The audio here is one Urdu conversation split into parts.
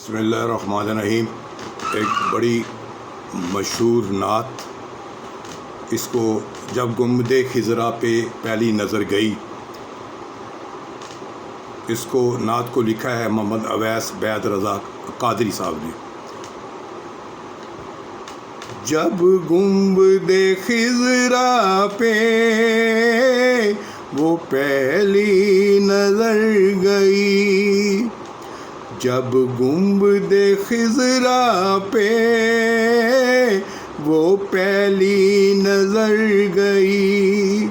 بسم اللہ الرحمن الرحیم. ایک بڑی مشہور نعت، اس کو جب گنبد خضرا پہ پہلی نظر گئی، اس کو نعت کو لکھا ہے محمد اویس بید رضا قادری صاحب نے. جب گنبد خضرا پہ وہ پہلی نظر گئی، جب گنبد خضرا پہ وہ پہلی نظر گئی،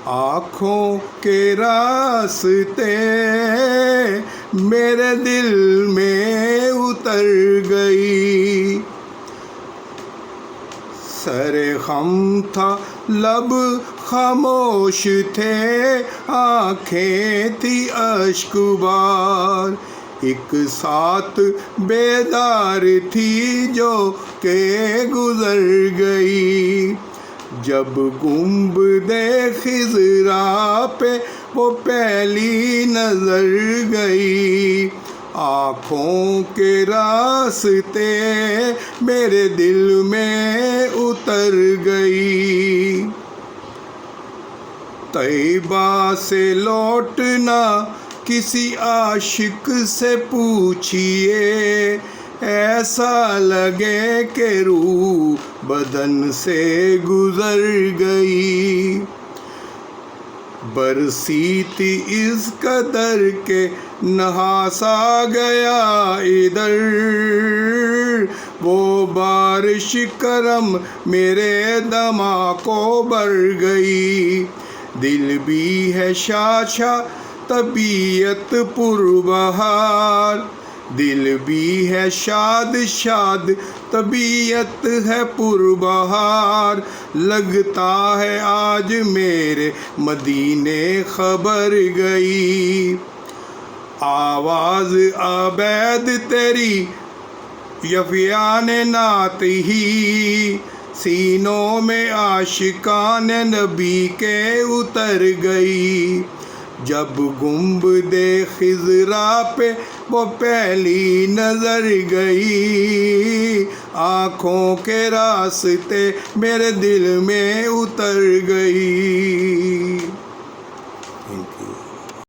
آنکھوں کے راستے میرے دل میں اتر گئی. سر خم تھا لب خاموش تھے، آنکھیں تھی اشک بار، ایک ساتھ بیدار تھی جو کہ گزر گئی. جب گنبد خضرا پہ وہ پہلی نظر گئی، آنکھوں کے راستے میرے دل میں اتر گئی. طیبہ سے لوٹنا کسی عاشق سے پوچھئے، ایسا لگے کہ روح بدن سے گزر گئی. برسی تھی اس قدر کہ نحاس آ گیا ادھر، وہ بارش کرم میرے دماغ کو بر گئی. دل بھی ہے شاشا طبیعت پربہار، دل بھی ہے شاد شاد طبیعت ہے پربہار، لگتا ہے آج میرے مدینے خبر گئی. آواز عبید تیری یفیان نعت ہی، سینوں میں عاشقان نبی کے اتر گئی. جب گنبد خضرا پہ وہ پہلی نظر گئی، آنکھوں کے راستے میرے دل میں اتر گئی.